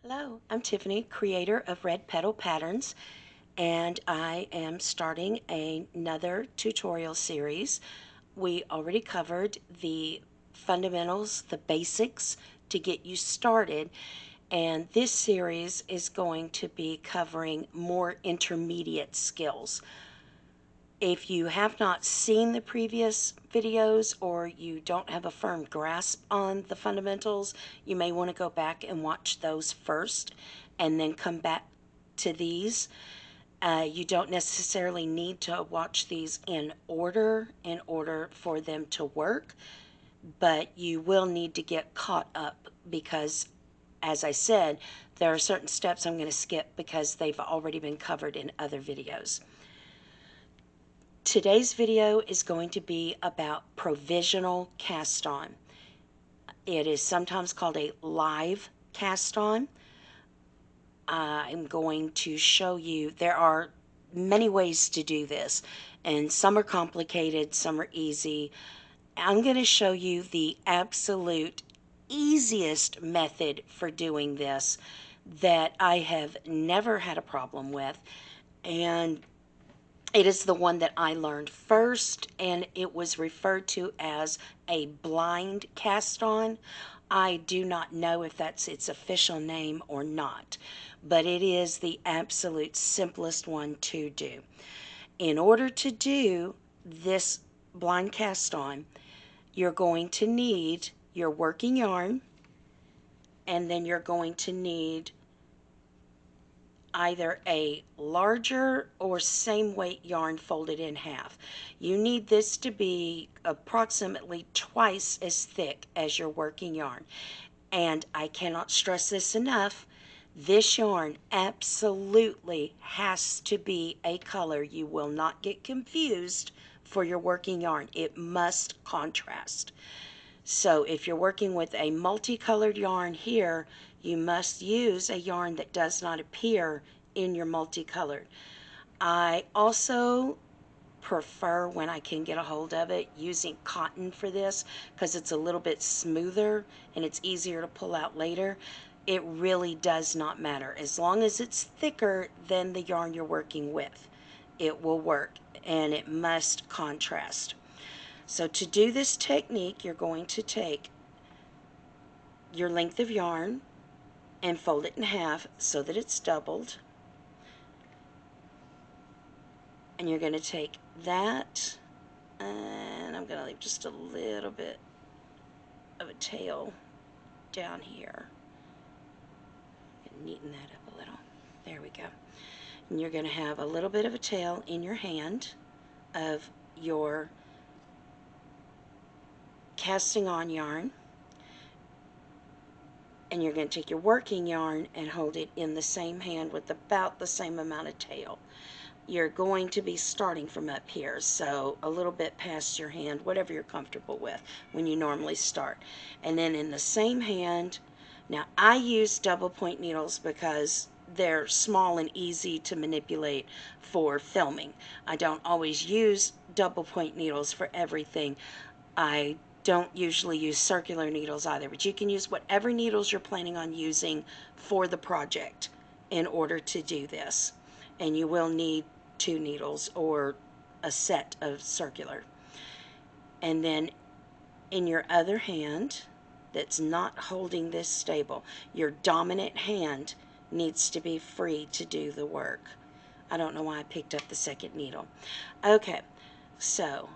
Hello, I'm Tiffany, creator of Red Petal Patterns, and I am starting another tutorial series. We already covered the fundamentals, the basics to get you started, and this series is going to be covering more intermediate skills. If you have not seen the previous videos or you don't have a firm grasp on the fundamentals, you may want to go back and watch those first and then come back to these. You don't necessarily need to watch these in order for them to work, but you will need to get caught up because, as I said, there are certain steps I'm going to skip because they've already been covered in other videos. Today's video is going to be about provisional cast on. It is sometimes called a live cast on. I'm going to show you, there are many ways to do this, and some are complicated, some are easy. I'm going to show you the absolute easiest method for doing this that I have never had a problem with, and it is the one that I learned first, and it was referred to as a blind cast on. I do not know if that's its official name or not, but it is the absolute simplest one to do. In order to do this blind cast on, you're going to need your working yarn, and then you're going to need either a larger or same weight yarn folded in half. You need this to be approximately twice as thick as your working yarn. And I cannot stress this enough, this yarn absolutely has to be a color. You will not get confused for your working yarn. It must contrast. So if you're working with a multicolored yarn here, you must use a yarn that does not appear in your multicolored. I also prefer, when I can get a hold of it, using cotton for this because it's a little bit smoother and it's easier to pull out later. It really does not matter. As long as it's thicker than the yarn you're working with, it will work, and it must contrast. So to do this technique, you're going to take your length of yarn and fold it in half so that it's doubled. And you're going to take that, and I'm going to leave just a little bit of a tail down here. And neaten that up a little. There we go. And you're going to have a little bit of a tail in your hand of your casting on yarn. And you're going to take your working yarn and hold it in the same hand with about the same amount of tail. You're going to be starting from up here, so a little bit past your hand, whatever you're comfortable with when you normally start. And then in the same hand, now I use double point needles because they're small and easy to manipulate for filming. I don't always use double point needles for everything. I don't usually use circular needles either, but you can use whatever needles you're planning on using for the project in order to do this. And you will need 2 needles or a set of circular. And then in your other hand that's not holding this stable, your dominant hand needs to be free to do the work. I don't know why I picked up the second needle. Okay, so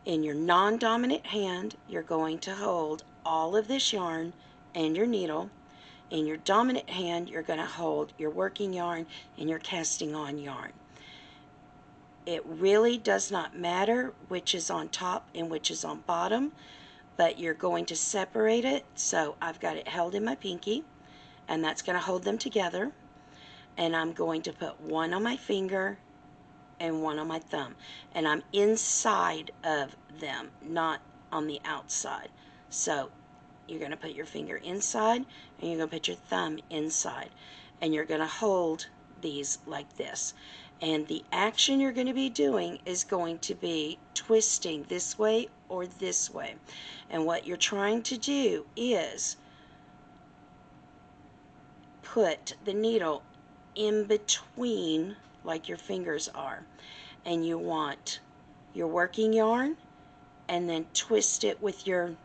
in your non-dominant hand, you're going to hold all of this yarn and your needle. In your dominant hand, you're going to hold your working yarn and your casting on yarn. It really does not matter which is on top and which is on bottom, but you're going to separate it. So I've got it held in my pinky, and that's going to hold them together. And I'm going to put one on my finger and one on my thumb, and I'm inside of them, not on the outside. So you're going to put your finger inside, and you're going to put your thumb inside, and you're going to hold these like this. And the action you're going to be doing is going to be twisting this way or this way. And what you're trying to do is put the needle in between, like your fingers are, and you want your working yarn, and then twist it with your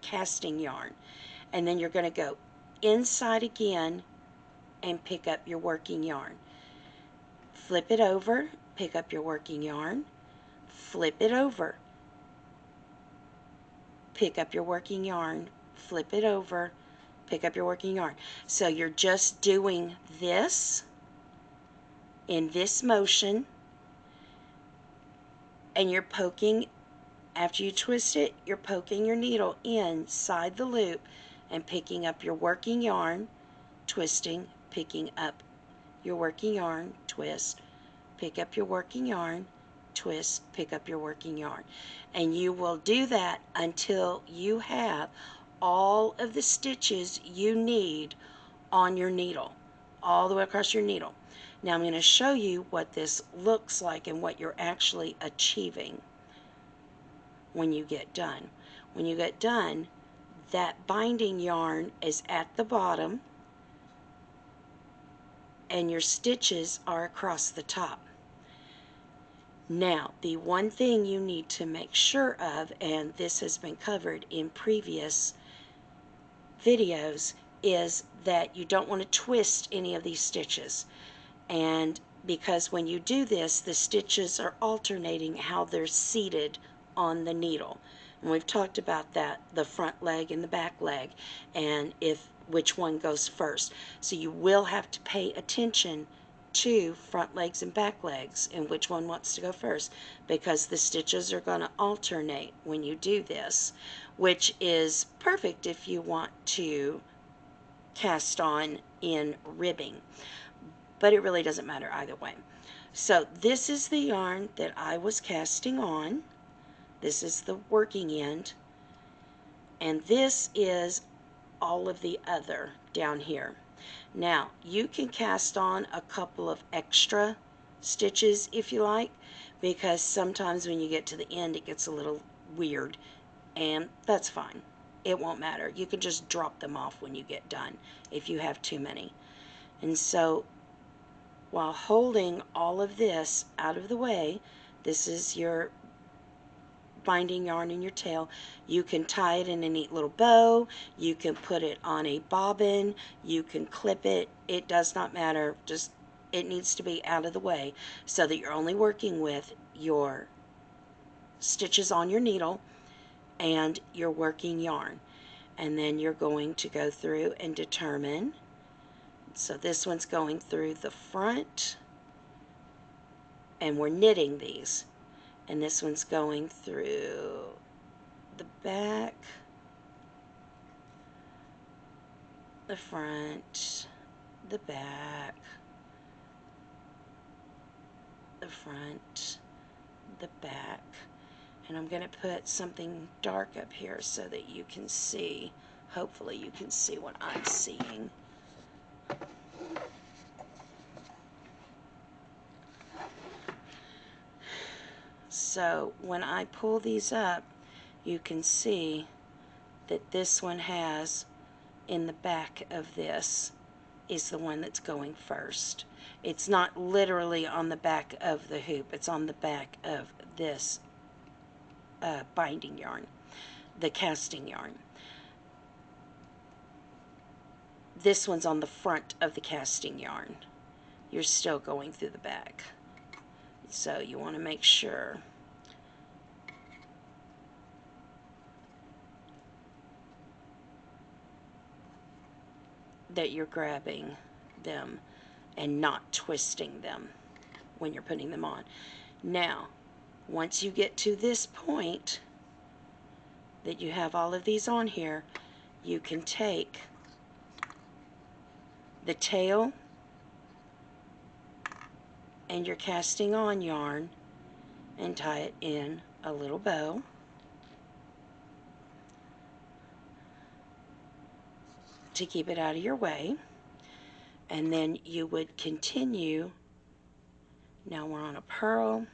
casting yarn, and then you're going to go inside again and pick up your working yarn. Flip it over, pick up your working yarn, flip it over, pick up your working yarn, flip it over, pick up your working yarn. So you're just doing this in this motion, and you're poking, after you twist it, you're poking your needle inside the loop and picking up your working yarn, twisting, picking up your working yarn, twist, pick up your working yarn, twist, pick up your working yarn. And you will do that until you have all of the stitches you need on your needle, all the way across your needle. Now I'm going to show you what this looks like and what you're actually achieving when you get done. When you get done, that binding yarn is at the bottom and your stitches are across the top. Now, the one thing you need to make sure of, and this has been covered in previous videos, is that you don't want to twist any of these stitches. And because when you do this, the stitches are alternating how they're seated on the needle. And we've talked about that, the front leg and the back leg, and which one goes first. So you will have to pay attention to front legs and back legs and which one wants to go first, because the stitches are going to alternate when you do this, which is perfect if you want to cast on in ribbing, but it really doesn't matter either way. So this is the yarn that I was casting on. This is the working end, and this is all of the other down here. Now you can cast on a couple of extra stitches if you like, because sometimes when you get to the end it gets a little weird, and that's fine. It won't matter. You can just drop them off when you get done if you have too many. And so while holding all of this out of the way, this is your binding yarn in your tail. You can tie it in a neat little bow, you can put it on a bobbin, you can clip it. It does not matter, just it needs to be out of the way so that you're only working with your stitches on your needle and your working yarn. And then you're going to go through and determine, so this one's going through the front, and we're knitting these, and this one's going through the back, the front, the back, the front, the back. And I'm going to put something dark up here so that you can see, hopefully you can see what I'm seeing. So when I pull these up, you can see that this one has, in the back of this, is the one that's going first. It's not literally on the back of the hoop, it's on the back of this binding yarn, the casting yarn. This one's on the front of the casting yarn. You're still going through the back. So you want to make sure that you're grabbing them and not twisting them when you're putting them on. Now, once you get to this point that you have all of these on here, you can take the tail and your casting on yarn and tie it in a little bow. To keep it out of your way. And then you would continue, now we're on a purl,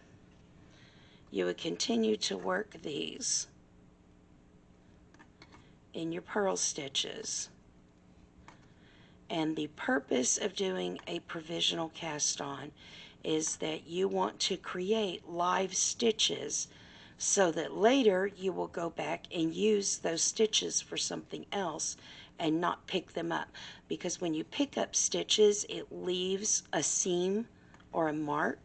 you would continue to work these in your purl stitches And the purpose of doing a provisional cast on is that you want to create live stitches so that later you will go back and use those stitches for something else and not pick them up. Because when you pick up stitches, it leaves a seam or a mark.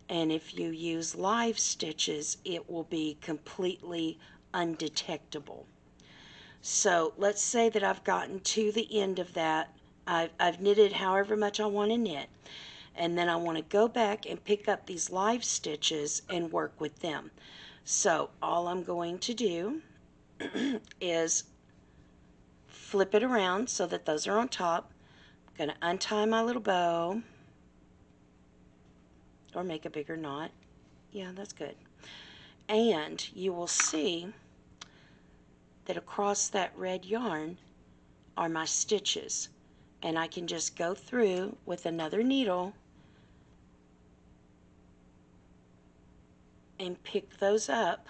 And if you use live stitches, it will be completely undetectable. So let's say that I've gotten to the end of that. I've knitted however much I want to knit. And then I want to go back and pick up these live stitches and work with them. So all I'm going to do is flip it around so that those are on top. I'm going to untie my little bow or make a bigger knot. Yeah, that's good. And you will see that across that red yarn are my stitches. And I can just go through with another needle and pick those up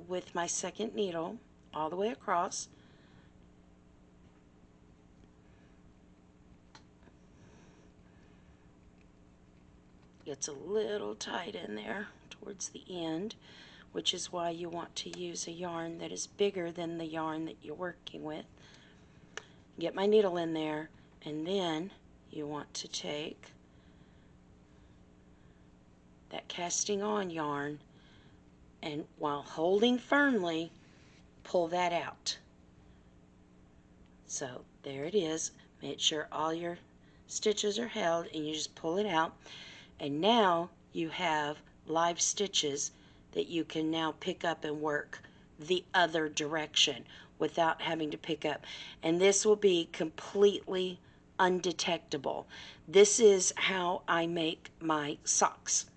with my second needle all the way across. It's a little tight in there towards the end, which is why you want to use a yarn that is bigger than the yarn that you're working with. Get my needle in there, and then you want to take that casting on yarn and while holding firmly, pull that out. So there it is. Make sure all your stitches are held and you just pull it out. And now you have live stitches that you can now pick up and work the other direction without having to pick up. And this will be completely undetectable. This is how I make my socks.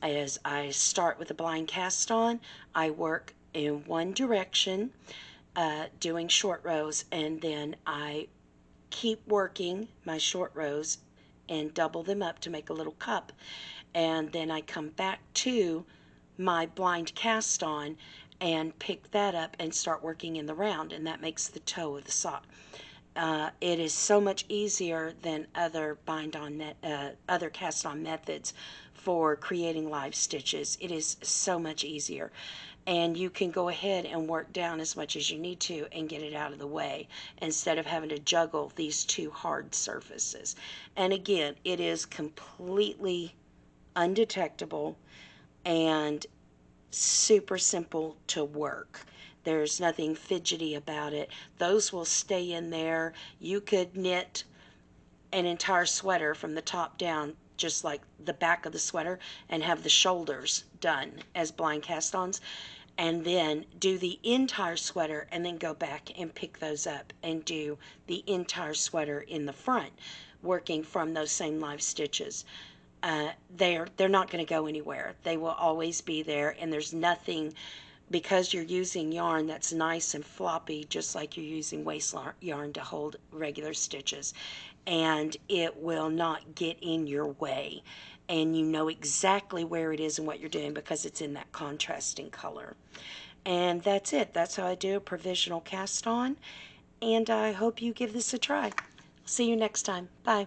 As I start with a blind cast on, I work in one direction, doing short rows, and then I keep working my short rows and double them up to make a little cup, and then I come back to my blind cast on and pick that up and start working in the round, and that makes the toe of the sock. It is so much easier than other other cast on methods for creating live stitches. It is so much easier, and you can go ahead and work down as much as you need to and get it out of the way instead of having to juggle these two hard surfaces. And again, it is completely undetectable and super simple to work. There's nothing fidgety about it. Those will stay in there. You could knit an entire sweater from the top down, just like the back of the sweater, and have the shoulders done as blind cast-ons, and then do the entire sweater and then go back and pick those up and do the entire sweater in the front, working from those same live stitches. They're not going to go anywhere. They will always be there, and there's nothing, because you're using yarn that's nice and floppy, just like you're using waste yarn to hold regular stitches, and it will not get in your way, and you know exactly where it is and what you're doing because it's in that contrasting color. And that's it. That's how I do a provisional cast on, and I hope you give this a try. See you next time. Bye.